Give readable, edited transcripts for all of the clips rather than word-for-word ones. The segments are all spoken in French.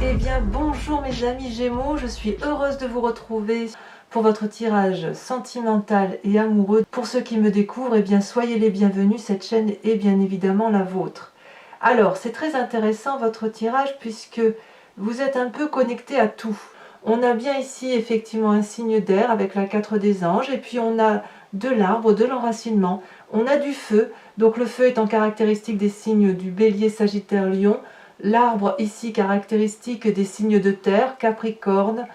Eh bien bonjour mes amis Gémeaux, je suis heureuse de vous retrouver pour votre tirage sentimental et amoureux. Pour ceux qui me découvrent, eh bien soyez les bienvenus, cette chaîne est bien évidemment la vôtre. Alors c'est très intéressant votre tirage puisque vous êtes un peu connecté à tout. On a bien ici effectivement un signe d'air avec la 4 des anges et puis on a de l'arbre, de l'enracinement, on a du feu, donc le feu étant caractéristique des signes du Bélier, Sagittaire, Lion. L'arbre ici caractéristique des signes de terre, Capricorne,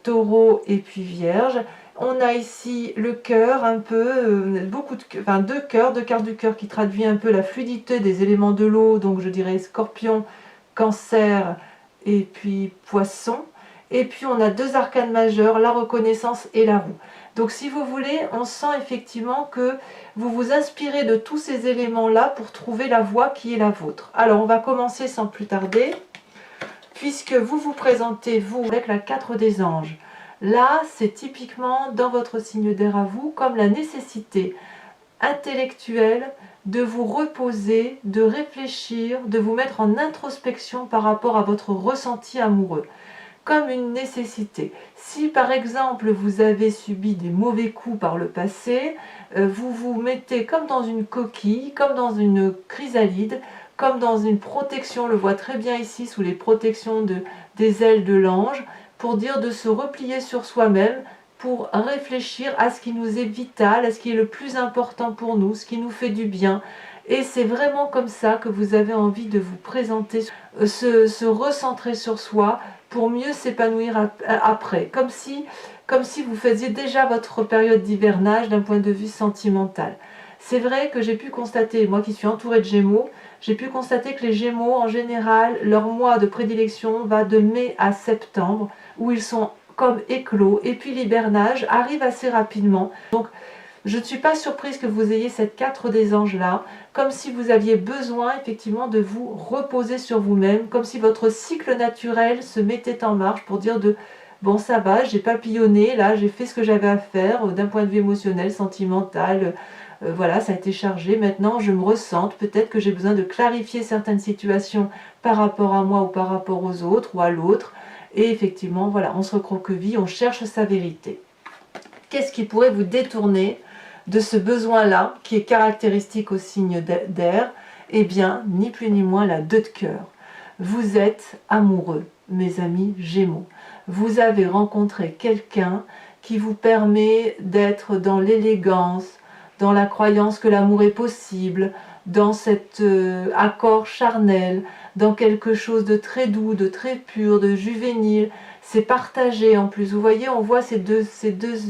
Taureau et puis Vierge. On a ici le cœur, un peu, deux cœurs, deux cartes du cœur qui traduit un peu la fluidité des éléments de l'eau, donc je dirais Scorpion, Cancer et puis Poisson. Et puis on a deux arcanes majeurs, la reconnaissance et la roue. Donc si vous voulez, on sent effectivement que vous vous inspirez de tous ces éléments-là pour trouver la voie qui est la vôtre. Alors on va commencer sans plus tarder, puisque vous vous présentez, vous, avec la 4 des anges. Là, c'est typiquement dans votre signe d'air à vous, comme la nécessité intellectuelle de vous reposer, de réfléchir, de vous mettre en introspection par rapport à votre ressenti amoureux. Comme une nécessité. Si par exemple vous avez subi des mauvais coups par le passé, vous vous mettez comme dans une coquille, comme dans une chrysalide, comme dans une protection, on le voit très bien ici sous les protections des ailes de l'ange, pour dire de se replier sur soi-même, pour réfléchir à ce qui nous est vital, à ce qui est le plus important pour nous, ce qui nous fait du bien. Et c'est vraiment comme ça que vous avez envie de vous présenter, se recentrer sur soi, pour mieux s'épanouir après, comme si vous faisiez déjà votre période d'hivernage d'un point de vue sentimental. C'est vrai que j'ai pu constater, moi qui suis entourée de Gémeaux, j'ai pu constater que les Gémeaux, en général, leur mois de prédilection va de mai à septembre, où ils sont comme éclos, et puis l'hivernage arrive assez rapidement. Donc, je ne suis pas surprise que vous ayez cette 4 des anges là, comme si vous aviez besoin effectivement de vous reposer sur vous-même, comme si votre cycle naturel se mettait en marche pour dire de bon ça va, j'ai papillonné, là j'ai fait ce que j'avais à faire d'un point de vue émotionnel, sentimental, voilà ça a été chargé, maintenant je me ressente, peut-être que j'ai besoin de clarifier certaines situations par rapport à moi ou par rapport aux autres ou à l'autre, et effectivement voilà, on se recroqueville, on cherche sa vérité. Qu'est-ce qui pourrait vous détourner de ce besoin-là, qui est caractéristique au signe d'air? Eh bien, ni plus ni moins la 2 de cœur. Vous êtes amoureux, mes amis Gémeaux. Vous avez rencontré quelqu'un qui vous permet d'être dans l'élégance, dans la croyance que l'amour est possible, dans cet accord charnel, dans quelque chose de très doux, de très pur, de juvénile. C'est partagé en plus. Vous voyez, on voit ces deux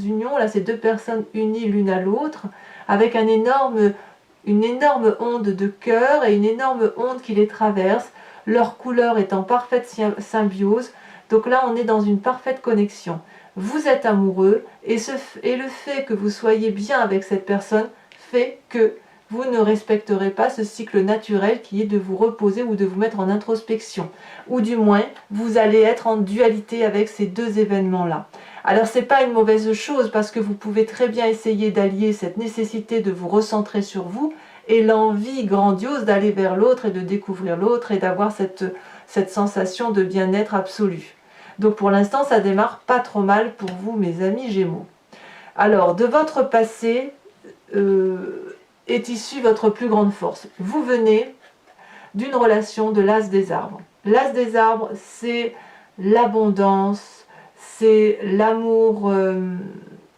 unions, là, ces deux personnes unies l'une à l'autre, avec une énorme onde de cœur et une énorme onde qui les traverse, leur couleur est en parfaite symbiose. Donc là, on est dans une parfaite connexion. Vous êtes amoureux et le fait que vous soyez bien avec cette personne fait que vous ne respecterez pas ce cycle naturel qui est de vous reposer ou de vous mettre en introspection. Ou du moins, vous allez être en dualité avec ces deux événements-là. Alors, ce n'est pas une mauvaise chose parce que vous pouvez très bien essayer d'allier cette nécessité de vous recentrer sur vous et l'envie grandiose d'aller vers l'autre et de découvrir l'autre et d'avoir cette sensation de bien-être absolu. Donc, pour l'instant, ça démarre pas trop mal pour vous, mes amis Gémeaux. Alors, de votre passé... est issue votre plus grande force. Vous venez d'une relation de l'as des arbres. L'as des arbres, c'est l'abondance, c'est l'amour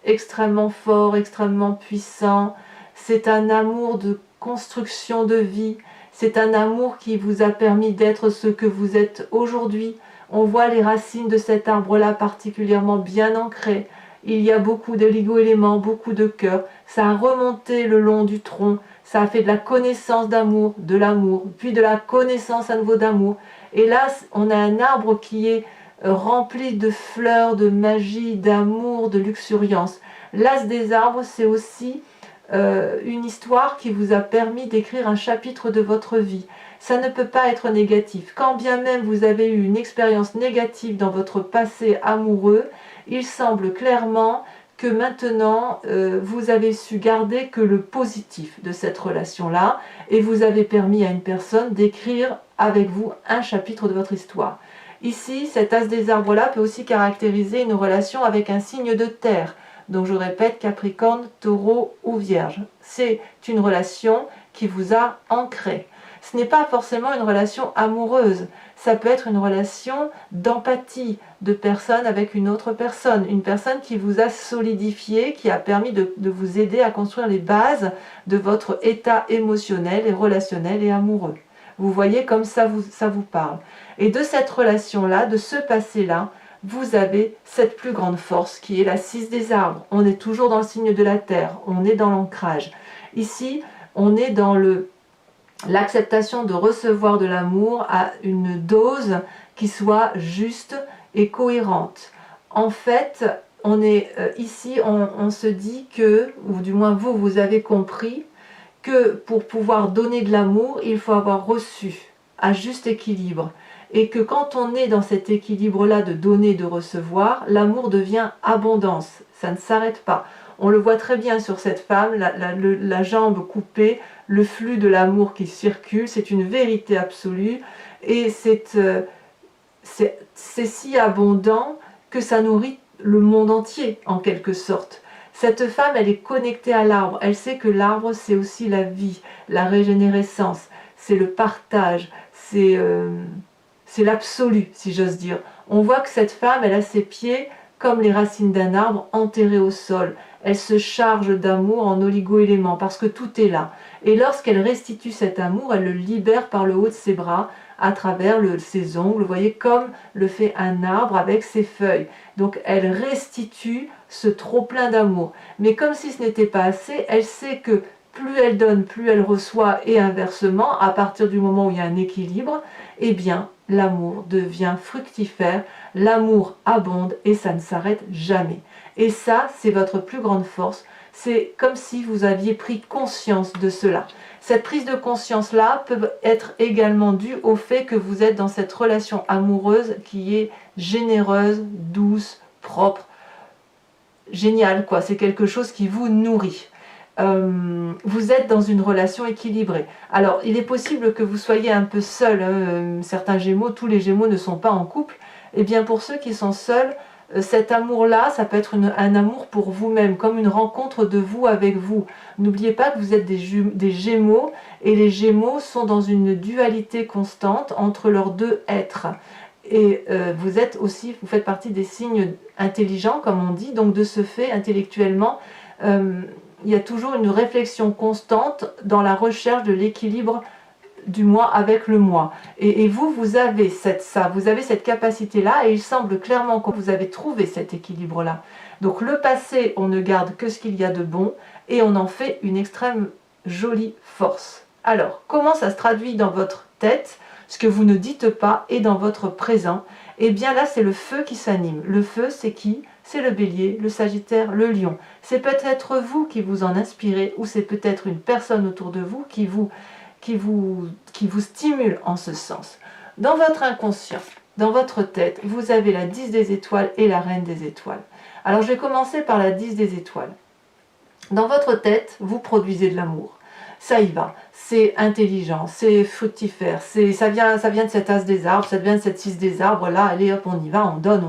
extrêmement fort, extrêmement puissant, c'est un amour de construction de vie, c'est un amour qui vous a permis d'être ce que vous êtes aujourd'hui. On voit les racines de cet arbre-là particulièrement bien ancrées. Il y a beaucoup d'oligo-éléments, beaucoup de cœur. Ça a remonté le long du tronc. Ça a fait de la connaissance d'amour, de l'amour, puis de la connaissance à nouveau d'amour. Et là, on a un arbre qui est rempli de fleurs, de magie, d'amour, de luxuriance. L'as des arbres, c'est aussi une histoire qui vous a permis d'écrire un chapitre de votre vie. Ça ne peut pas être négatif. Quand bien même vous avez eu une expérience négative dans votre passé amoureux, il semble clairement que maintenant vous avez su garder que le positif de cette relation-là et vous avez permis à une personne d'écrire avec vous un chapitre de votre histoire. Ici, cet as des arbres-là peut aussi caractériser une relation avec un signe de terre. Donc je répète, Capricorne, Taureau ou Vierge. C'est une relation qui vous a ancré. Ce n'est pas forcément une relation amoureuse. Ça peut être une relation d'empathie de personne avec une autre personne. Une personne qui vous a solidifié, qui a permis de vous aider à construire les bases de votre état émotionnel et relationnel et amoureux. Vous voyez comme ça vous parle. Et de cette relation-là, de ce passé-là, vous avez cette plus grande force qui est la 6 des arbres. On est toujours dans le signe de la terre, on est dans l'ancrage. Ici, on est dans l'acceptation de recevoir de l'amour à une dose qui soit juste et cohérente. En fait, on est ici, on se dit que, ou du moins vous avez compris, que pour pouvoir donner de l'amour, il faut avoir reçu à juste équilibre. Et que quand on est dans cet équilibre-là de donner et de recevoir, l'amour devient abondance. Ça ne s'arrête pas. On le voit très bien sur cette femme, la jambe coupée, le flux de l'amour qui circule, c'est une vérité absolue. Et c'est si abondant que ça nourrit le monde entier, en quelque sorte. Cette femme, elle est connectée à l'arbre. Elle sait que l'arbre, c'est aussi la vie, la régénérescence, c'est le partage, c'est l'absolu, si j'ose dire. On voit que cette femme, elle a ses pieds comme les racines d'un arbre enterrés au sol. Elle se charge d'amour en oligo-éléments parce que tout est là. Et lorsqu'elle restitue cet amour, elle le libère par le haut de ses bras à travers ses ongles, vous voyez, comme le fait un arbre avec ses feuilles. Donc elle restitue ce trop-plein d'amour. Mais comme si ce n'était pas assez, elle sait que plus elle donne, plus elle reçoit, et inversement, à partir du moment où il y a un équilibre, eh bien, l'amour devient fructifère, l'amour abonde et ça ne s'arrête jamais. Et ça, c'est votre plus grande force. C'est comme si vous aviez pris conscience de cela. Cette prise de conscience-là peut être également due au fait que vous êtes dans cette relation amoureuse qui est généreuse, douce, propre, géniale, quoi. C'est quelque chose qui vous nourrit. Vous êtes dans une relation équilibrée. Alors, il est possible que vous soyez un peu seul. Certains Gémeaux, tous les Gémeaux ne sont pas en couple. Et bien, pour ceux qui sont seuls, cet amour-là, ça peut être un amour pour vous-même, comme une rencontre de vous avec vous. N'oubliez pas que vous êtes des Gémeaux, et les Gémeaux sont dans une dualité constante entre leurs deux êtres. Et vous faites partie des signes intelligents, comme on dit, donc de ce fait, intellectuellement, il y a toujours une réflexion constante dans la recherche de l'équilibre du moi avec le moi. Et vous avez cette capacité-là, et il semble clairement que vous avez trouvé cet équilibre-là. Donc le passé, on ne garde que ce qu'il y a de bon, et on en fait une extrême jolie force. Alors, comment ça se traduit dans votre tête, ce que vous ne dites pas, et dans votre présent? Eh bien là, c'est le feu qui s'anime. Le feu, c'est qui? C'est le bélier, le sagittaire, le lion. C'est peut-être vous qui vous en inspirez, ou c'est peut-être une personne autour de vous qui vous stimule en ce sens. Dans votre inconscient, dans votre tête, vous avez la 10 des étoiles et la reine des étoiles. Alors je vais commencer par la 10 des étoiles. Dans votre tête, vous produisez de l'amour. Ça y va, c'est intelligent, c'est fructifère, ça vient de cet as des arbres, ça vient de cette 6 des arbres, là, allez hop, on y va, on donne,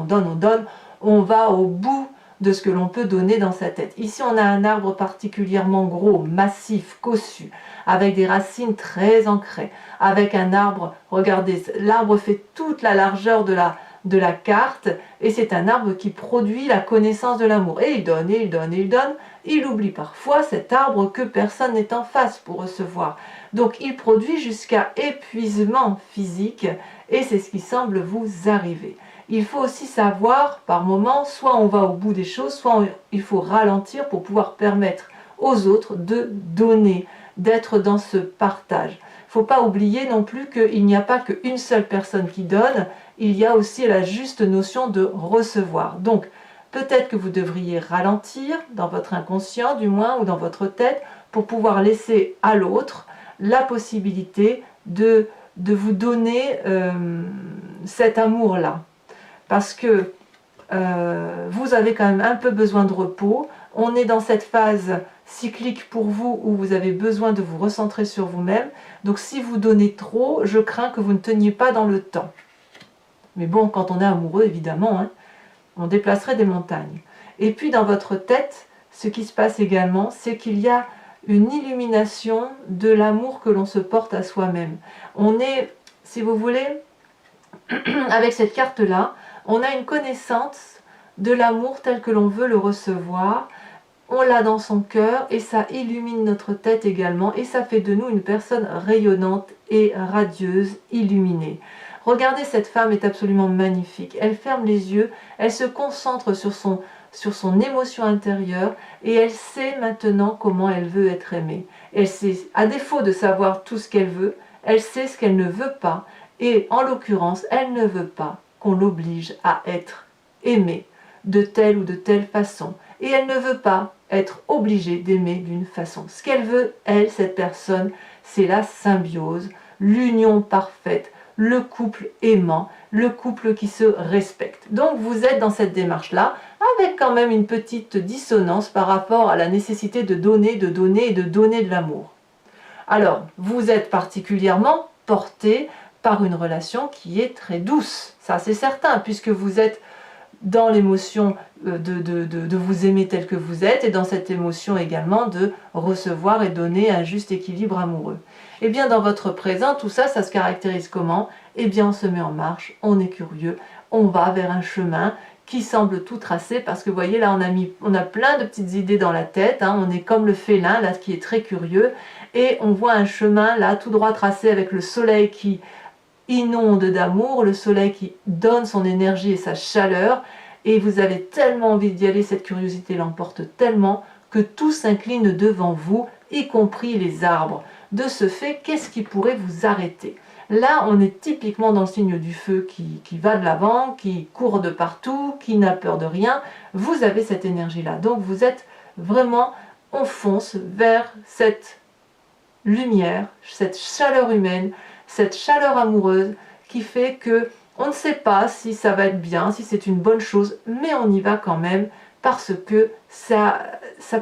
on va au bout de ce que l'on peut donner dans sa tête. Ici, on a un arbre particulièrement gros, massif, cossu, avec des racines très ancrées, avec un arbre, regardez, l'arbre fait toute la largeur de la carte, et c'est un arbre qui produit la connaissance de l'amour. Et il donne, et il donne, et il donne. Il oublie parfois cet arbre que personne n'est en face pour recevoir. Donc il produit jusqu'à épuisement physique, et c'est ce qui semble vous arriver. Il faut aussi savoir, par moment, soit on va au bout des choses, soit il faut ralentir pour pouvoir permettre aux autres de donner, d'être dans ce partage. Il ne faut pas oublier non plus qu'il n'y a pas qu'une seule personne qui donne, il y a aussi la juste notion de recevoir. Donc, peut-être que vous devriez ralentir, dans votre inconscient du moins, ou dans votre tête, pour pouvoir laisser à l'autre la possibilité de vous donner cet amour-là. Parce que vous avez quand même un peu besoin de repos. On est dans cette phase cyclique pour vous où vous avez besoin de vous recentrer sur vous-même. Donc si vous donnez trop, je crains que vous ne teniez pas dans le temps. Mais bon, quand on est amoureux, évidemment, hein, on déplacerait des montagnes. Et puis dans votre tête, ce qui se passe également, c'est qu'il y a une illumination de l'amour que l'on se porte à soi-même. On est, si vous voulez, avec cette carte-là, on a une connaissance de l'amour tel que l'on veut le recevoir. On l'a dans son cœur et ça illumine notre tête également et ça fait de nous une personne rayonnante et radieuse, illuminée. Regardez, cette femme est absolument magnifique. Elle ferme les yeux, elle se concentre sur son émotion intérieure et elle sait maintenant comment elle veut être aimée. Elle sait, à défaut de savoir tout ce qu'elle veut, elle sait ce qu'elle ne veut pas et en l'occurrence, elle ne veut pas qu'on l'oblige à être aimée de telle ou de telle façon. Et elle ne veut pas être obligée d'aimer d'une façon. Ce qu'elle veut, elle, cette personne, c'est la symbiose, l'union parfaite, le couple aimant, le couple qui se respecte. Donc vous êtes dans cette démarche-là, avec quand même une petite dissonance par rapport à la nécessité de donner et de donner de l'amour. Alors, vous êtes particulièrement porté par une relation qui est très douce, ça c'est certain, puisque vous êtes dans l'émotion de vous aimer tel que vous êtes et dans cette émotion également de recevoir et donner un juste équilibre amoureux. Et bien dans votre présent, tout ça, ça se caractérise comment? Eh bien on se met en marche, on est curieux, on va vers un chemin qui semble tout tracé parce que vous voyez là on a plein de petites idées dans la tête, hein, on est comme le félin là qui est très curieux et on voit un chemin là tout droit tracé avec le soleil qui inonde d'amour, le soleil qui donne son énergie et sa chaleur, et vous avez tellement envie d'y aller, cette curiosité l'emporte tellement que tout s'incline devant vous, y compris les arbres. De ce fait, qu'est-ce qui pourrait vous arrêter? Là, on est typiquement dans le signe du feu qui va de l'avant, qui court de partout, qui n'a peur de rien. Vous avez cette énergie-là. Donc vous êtes vraiment, on fonce vers cette lumière, cette chaleur humaine, cette chaleur amoureuse qui fait que on ne sait pas si ça va être bien, si c'est une bonne chose, mais on y va quand même parce que ça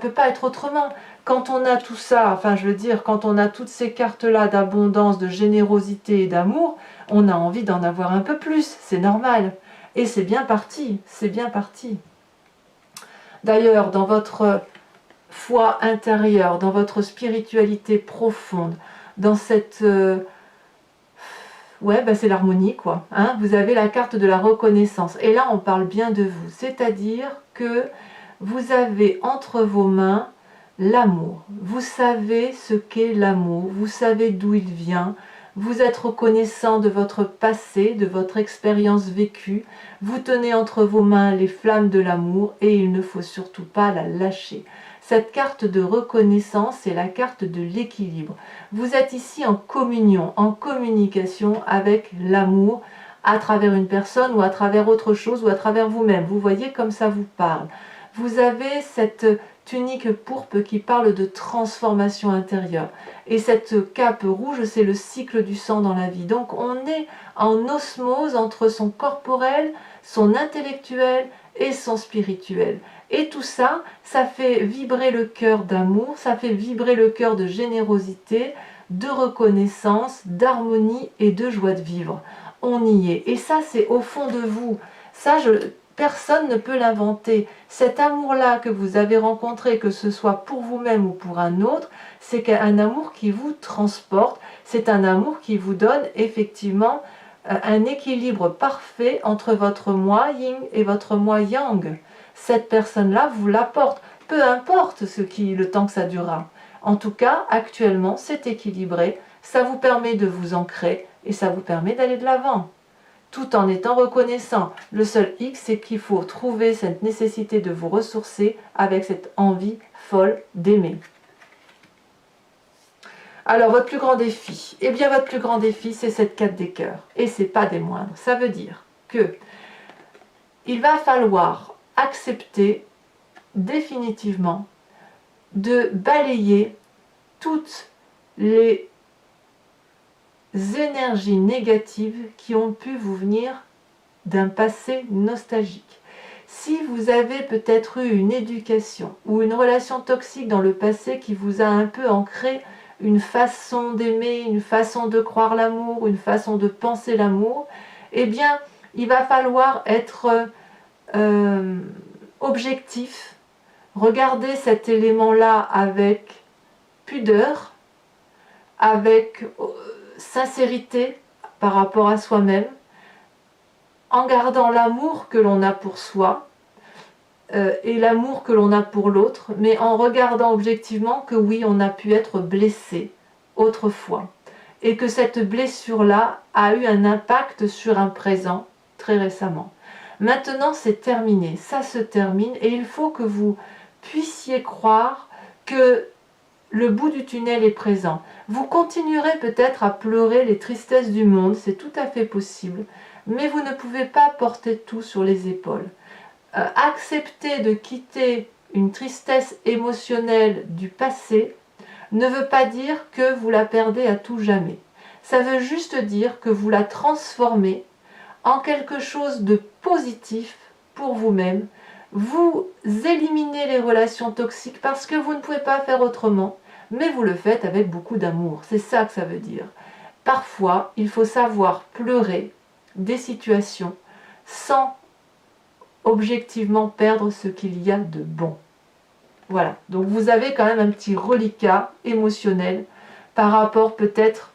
peut pas être autrement. Quand on a tout ça, enfin je veux dire, quand on a toutes ces cartes-là d'abondance, de générosité et d'amour, on a envie d'en avoir un peu plus, c'est normal. Et c'est bien parti, c'est bien parti. D'ailleurs, dans votre foi intérieure, dans votre spiritualité profonde, dans cette... ouais, bah c'est l'harmonie quoi. Hein, vous avez la carte de la reconnaissance. Et là, on parle bien de vous. C'est-à-dire que vous avez entre vos mains l'amour. Vous savez ce qu'est l'amour. Vous savez d'où il vient. Vous êtes reconnaissant de votre passé, de votre expérience vécue. Vous tenez entre vos mains les flammes de l'amour et il ne faut surtout pas la lâcher. Cette carte de reconnaissance, c'est la carte de l'équilibre. Vous êtes ici en communion, en communication avec l'amour à travers une personne ou à travers autre chose ou à travers vous-même. Vous voyez comme ça vous parle. Vous avez cette tunique pourpre qui parle de transformation intérieure. Et cette cape rouge, c'est le cycle du sang dans la vie. Donc on est en osmose entre son corporel, son intellectuel et son spirituel. Et tout ça, ça fait vibrer le cœur d'amour, ça fait vibrer le cœur de générosité, de reconnaissance, d'harmonie et de joie de vivre. On y est. Et ça, c'est au fond de vous. Ça, personne ne peut l'inventer. Cet amour-là que vous avez rencontré, que ce soit pour vous-même ou pour un autre, c'est un amour qui vous transporte. C'est un amour qui vous donne effectivement un équilibre parfait entre votre moi yin et votre moi yang. Cette personne-là vous l'apporte, peu importe le temps que ça durera. En tout cas, actuellement, c'est équilibré, ça vous permet de vous ancrer et ça vous permet d'aller de l'avant, tout en étant reconnaissant. Le seul hic, c'est qu'il faut trouver cette nécessité de vous ressourcer avec cette envie folle d'aimer. Alors, votre plus grand défi, eh bien, votre plus grand défi, c'est cette 4 des cœurs, et c'est pas des moindres. Ça veut dire que il va falloir accepter définitivement de balayer toutes les énergies négatives qui ont pu vous venir d'un passé nostalgique. Si vous avez peut-être eu une éducation ou une relation toxique dans le passé qui vous a un peu ancré une façon d'aimer, une façon de croire l'amour, une façon de penser l'amour, eh bien, il va falloir être objectif, regarder cet élément-là avec pudeur, avec sincérité par rapport à soi-même, en gardant l'amour que l'on a pour soi et l'amour que l'on a pour l'autre, mais en regardant objectivement que oui, on a pu être blessé autrefois et que cette blessure-là a eu un impact sur un présent très récemment. Maintenant, c'est terminé, ça se termine et il faut que vous puissiez croire que le bout du tunnel est présent. Vous continuerez peut-être à pleurer les tristesses du monde, c'est tout à fait possible, mais vous ne pouvez pas porter tout sur les épaules. Accepter de quitter une tristesse émotionnelle du passé ne veut pas dire que vous la perdez à tout jamais. Ça veut juste dire que vous la transformez en quelque chose de positif pour vous-même. Vous éliminez les relations toxiques parce que vous ne pouvez pas faire autrement, mais vous le faites avec beaucoup d'amour. C'est ça que ça veut dire. Parfois, il faut savoir pleurer des situations sans objectivement perdre ce qu'il y a de bon. Voilà, donc vous avez quand même un petit reliquat émotionnel par rapport peut-être,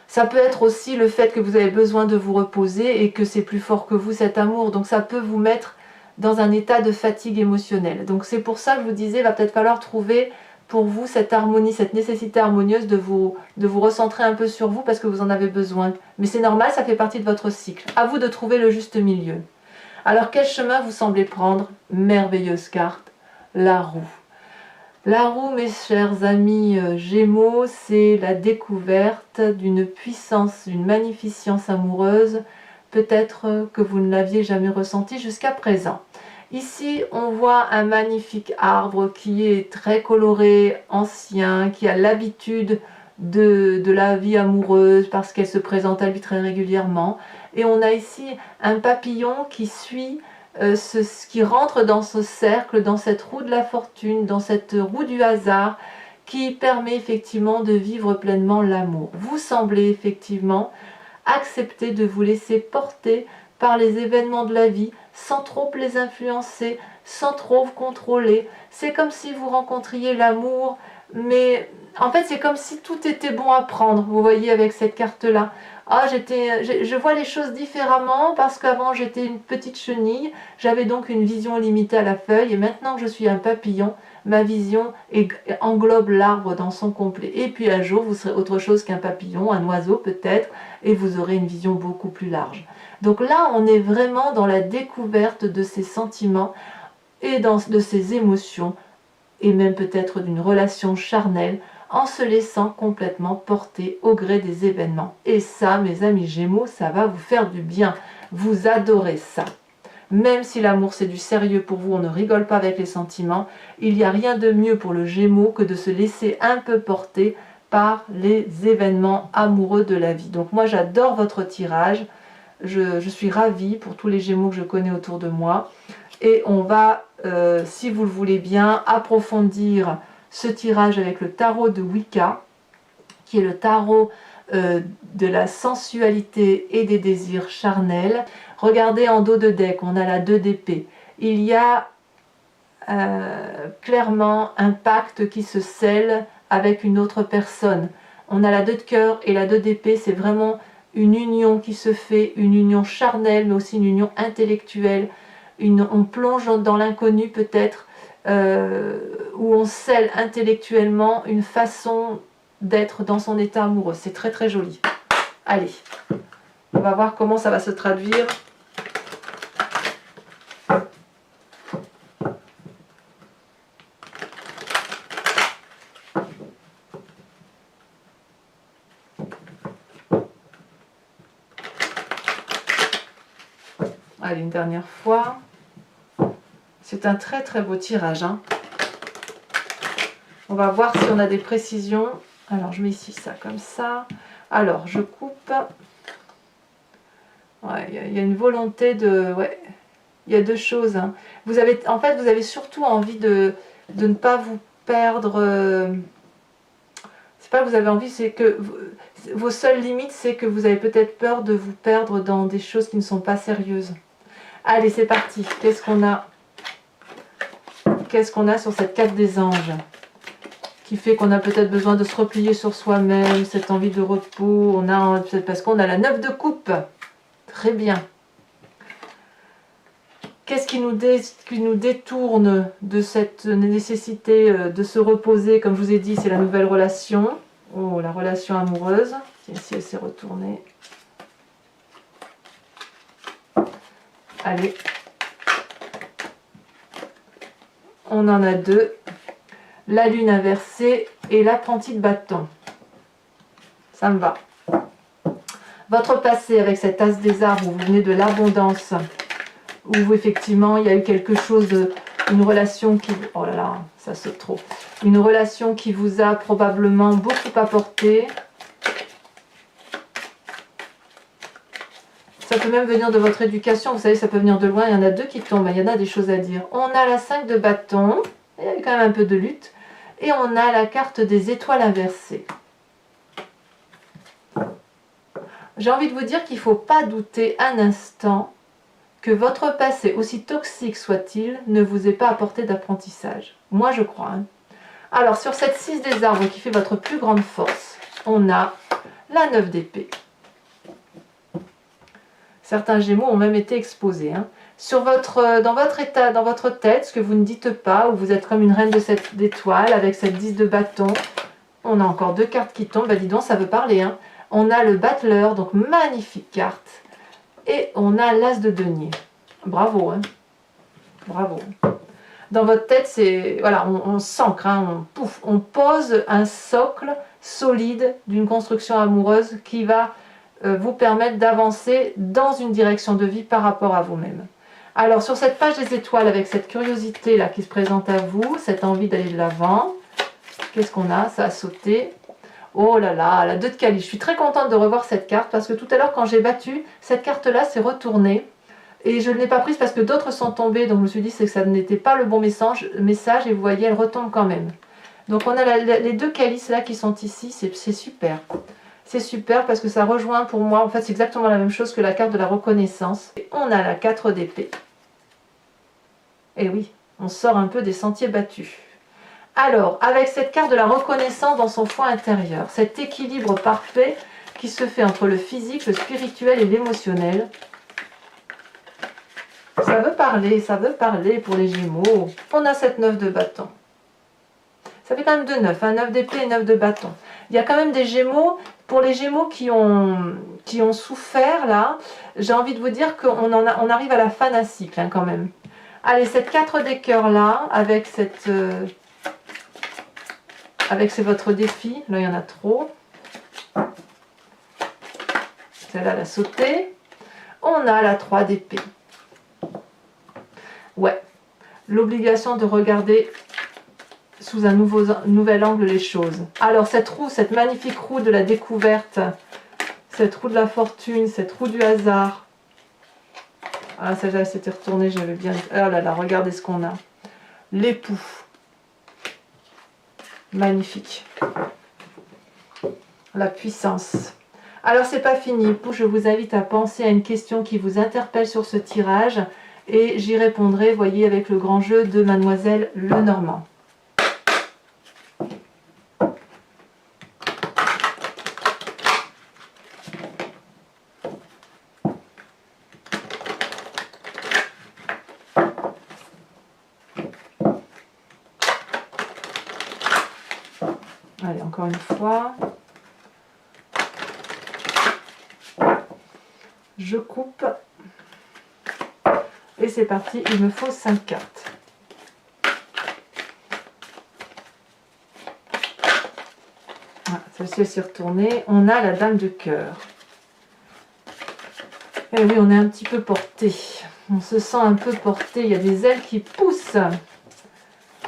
ça peut être aussi le fait que vous avez besoin de vous reposer et que c'est plus fort que vous cet amour, donc ça peut vous mettre dans un état de fatigue émotionnelle. Donc c'est pour ça que je vous disais, il va peut-être falloir trouver pour vous cette harmonie, cette nécessité harmonieuse de vous recentrer un peu sur vous parce que vous en avez besoin. Mais c'est normal, ça fait partie de votre cycle. À vous de trouver le juste milieu. Alors quel chemin vous semblez prendre? Merveilleuse carte. La roue. La roue, mes chers amis Gémeaux, c'est la découverte d'une puissance, d'une magnificence amoureuse, peut-être que vous ne l'aviez jamais ressentie jusqu'à présent. Ici, on voit un magnifique arbre qui est très coloré, ancien, qui a l'habitude de la vie amoureuse parce qu'elle se présente à lui très régulièrement. Et on a ici un papillon qui suit ce qui rentre dans ce cercle, dans cette roue de la fortune, dans cette roue du hasard qui permet effectivement de vivre pleinement l'amour. Vous semblez effectivement accepter de vous laisser porter par les événements de la vie sans trop les influencer, sans trop vous contrôler. C'est comme si vous rencontriez l'amour, mais en fait c'est comme si tout était bon à prendre, vous voyez avec cette carte-là. Ah, je vois les choses différemment parce qu'avant j'étais une petite chenille, j'avais donc une vision limitée à la feuille et maintenant que je suis un papillon, ma vision englobe l'arbre dans son complet. Et puis un jour vous serez autre chose qu'un papillon, un oiseau peut-être, et vous aurez une vision beaucoup plus large. Donc là on est vraiment dans la découverte de ses sentiments et de ses émotions et même peut-être d'une relation charnelle en se laissant complètement porter au gré des événements. Et ça, mes amis Gémeaux, ça va vous faire du bien. Vous adorez ça. Même si l'amour c'est du sérieux pour vous, on ne rigole pas avec les sentiments, il n'y a rien de mieux pour le Gémeaux que de se laisser un peu porter par les événements amoureux de la vie. Donc moi j'adore votre tirage, je suis ravie pour tous les Gémeaux que je connais autour de moi. Et on va, si vous le voulez bien, approfondir ce tirage avec le tarot de Wicca, qui est le tarot de la sensualité et des désirs charnels. Regardez en dos de deck, on a la 2 d'épée. Il y a clairement un pacte qui se scelle avec une autre personne. On a la 2 de cœur et la 2 d'épée, c'est vraiment une union qui se fait, une union charnelle, mais aussi une union intellectuelle. On plonge dans l'inconnu peut-être, où on scelle intellectuellement une façon d'être dans son état amoureux. C'est très très joli. Allez, on va voir comment ça va se traduire. Allez, une dernière fois. C'est un très très beau tirage, hein. On va voir si on a des précisions. Alors je mets ici ça comme ça. Alors je coupe. Ouais, il y a une volonté de... Ouais, il y a deux choses, hein. Vous avez, en fait, vous avez surtout envie de ne pas vous perdre. C'est pas que vous avez envie, c'est que vos seules limites, c'est que vous avez peut-être peur de vous perdre dans des choses qui ne sont pas sérieuses. Allez, c'est parti. Qu'est-ce qu'on a? Qu'est-ce qu'on a sur cette carte des anges? Qui fait qu'on a peut-être besoin de se replier sur soi-même, cette envie de repos. On a peut-être parce qu'on a la 9 de coupe. Très bien. Qu'est-ce qui nous détourne de cette nécessité de se reposer? Comme je vous ai dit, c'est la nouvelle relation. Oh, la relation amoureuse. Ici, elle s'est retournée. Allez. On en a deux. La lune inversée et l'apprenti de bâton. Ça me va. Votre passé avec cet as des arbres où vous venez de l'abondance, où effectivement il y a eu quelque chose, une relation qui... Oh là là, ça saute trop. Une relation qui vous a probablement beaucoup apporté. Ça peut même venir de votre éducation, vous savez, ça peut venir de loin. Il y en a deux qui tombent, il y en a des choses à dire. On a la 5 de bâton, il y a eu quand même un peu de lutte. Et on a la carte des étoiles inversées. J'ai envie de vous dire qu'il ne faut pas douter un instant que votre passé, aussi toxique soit-il, ne vous ait pas apporté d'apprentissage. Moi, je crois. Hein. Alors, sur cette 6 des arbres qui fait votre plus grande force, on a la 9 d'épée. Certains Gémeaux ont même été exposés. Hein. Dans votre état, dans votre tête, ce que vous ne dites pas, où vous êtes comme une reine d'étoiles avec cette 10 de bâton, on a encore deux cartes qui tombent. Bah dis donc, ça veut parler. Hein. On a le battleur, donc magnifique carte. Et on a l'as de denier. Bravo. Hein. Bravo. Dans votre tête, c'est voilà, on s'ancre, hein, on pose un socle solide d'une construction amoureuse qui va vous permettre d'avancer dans une direction de vie par rapport à vous-même. Alors sur cette page des étoiles, avec cette curiosité là qui se présente à vous, cette envie d'aller de l'avant, qu'est-ce qu'on a? Ça a sauté. Oh là là, la 2 de calice. Je suis très contente de revoir cette carte parce que tout à l'heure quand j'ai battu, cette carte là s'est retournée. Et je ne l'ai pas prise parce que d'autres sont tombées, donc je me suis dit que ça n'était pas le bon message, et vous voyez, elle retombe quand même. Donc on a les 2 calices là qui sont ici, c'est super. C'est super parce que ça rejoint pour moi, en fait c'est exactement la même chose que la carte de la reconnaissance. Et on a la 4 d'épée. Et oui, on sort un peu des sentiers battus. Alors, avec cette carte de la reconnaissance dans son foie intérieur, cet équilibre parfait qui se fait entre le physique, le spirituel et l'émotionnel. Ça veut parler pour les Gémeaux. On a cette 9 de bâton. Ça fait quand même 2 9, hein, 9 d'épée et 9 de bâton. Il y a quand même des Gémeaux, pour les Gémeaux qui ont souffert là, j'ai envie de vous dire qu'on arrive à la fin d'un cycle hein, quand même. Allez, cette 4 des cœurs là, avec c'est votre défi, là il y en a trop. Celle-là, elle a sauté. On a la 3 d'épée. Ouais, l'obligation de regarder sous un nouvel angle les choses. Alors cette roue, cette magnifique roue de la découverte, cette roue de la fortune, cette roue du hasard. Ah, celle-là, elle s'était retournée, j'avais bien... Oh là là, regardez ce qu'on a. L'époux. Magnifique. La puissance. Alors, c'est pas fini. Je vous invite à penser à une question qui vous interpelle sur ce tirage. Et j'y répondrai, voyez, avec le grand jeu de Mademoiselle Lenormand. Allez, encore une fois. Je coupe. Et c'est parti, il me faut 5 cartes. Voilà, celle-ci s'est retournée. On a la dame de cœur. Et oui, on est un petit peu porté. On se sent un peu porté. Il y a des ailes qui poussent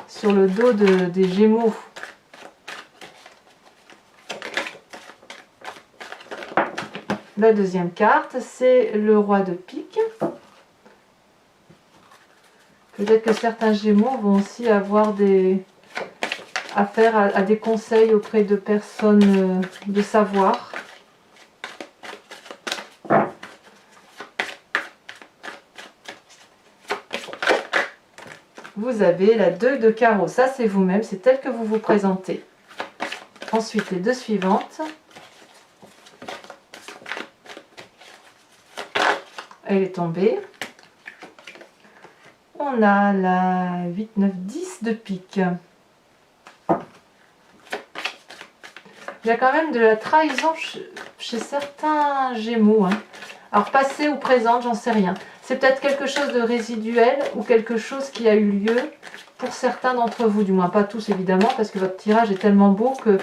sur le dos des Gémeaux. La deuxième carte, c'est le roi de pique. Peut-être que certains Gémeaux vont aussi avoir des à faire, à des conseils auprès de personnes de savoir. Vous avez la 2 de carreau, ça c'est vous-même, c'est tel que vous vous présentez. Ensuite, les 2 suivantes. Elle est tombée. On a la 8, 9, 10 de pique. Il y a quand même de la trahison chez certains Gémeaux. Hein. Alors, passé ou présente, j'en sais rien. C'est peut-être quelque chose de résiduel ou quelque chose qui a eu lieu pour certains d'entre vous. Du moins, pas tous évidemment, parce que votre tirage est tellement beau que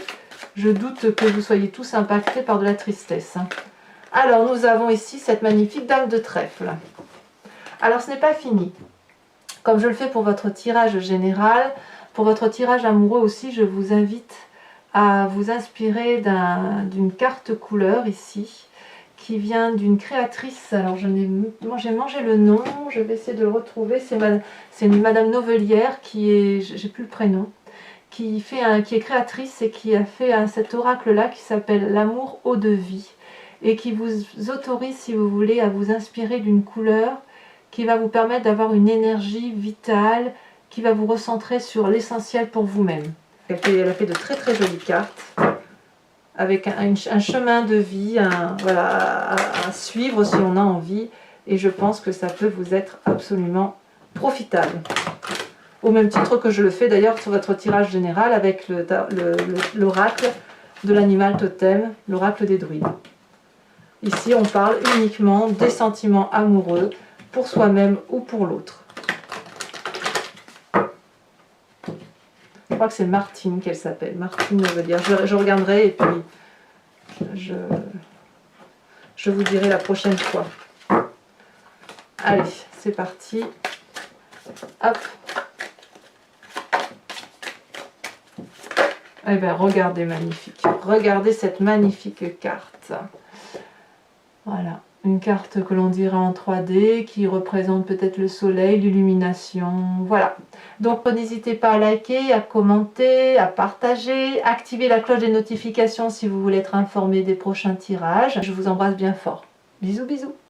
je doute que vous soyez tous impactés par de la tristesse. Alors, nous avons ici cette magnifique dame de trèfle. Alors, ce n'est pas fini. Comme je le fais pour votre tirage général, pour votre tirage amoureux aussi, je vous invite à vous inspirer d'une carte couleur ici, qui vient d'une créatrice. Alors, j'ai mangé le nom, je vais essayer de le retrouver. C'est Madame Novelière, qui est, j'ai plus le prénom, qui est créatrice et qui a fait cet oracle-là qui s'appelle l'amour eau de vie, et qui vous autorise, si vous voulez, à vous inspirer d'une couleur qui va vous permettre d'avoir une énergie vitale, qui va vous recentrer sur l'essentiel pour vous-même. Elle a fait de très très jolies cartes, avec un chemin de vie voilà, à suivre si on a envie, et je pense que ça peut vous être absolument profitable. Au même titre que je le fais d'ailleurs sur votre tirage général avec l'oracle de l'animal totem, l'oracle des druides. Ici, on parle uniquement des sentiments amoureux, pour soi-même ou pour l'autre. Je crois que c'est Martine qu'elle s'appelle. Martine veut dire. Je regarderai et puis je vous dirai la prochaine fois. Allez, c'est parti. Hop. Eh bien, regardez, magnifique. Regardez cette magnifique carte. Voilà. Une carte que l'on dirait en 3D, qui représente peut-être le soleil, l'illumination, voilà. Donc n'hésitez pas à liker, à commenter, à partager, activer la cloche des notifications si vous voulez être informé des prochains tirages. Je vous embrasse bien fort. Bisous bisous.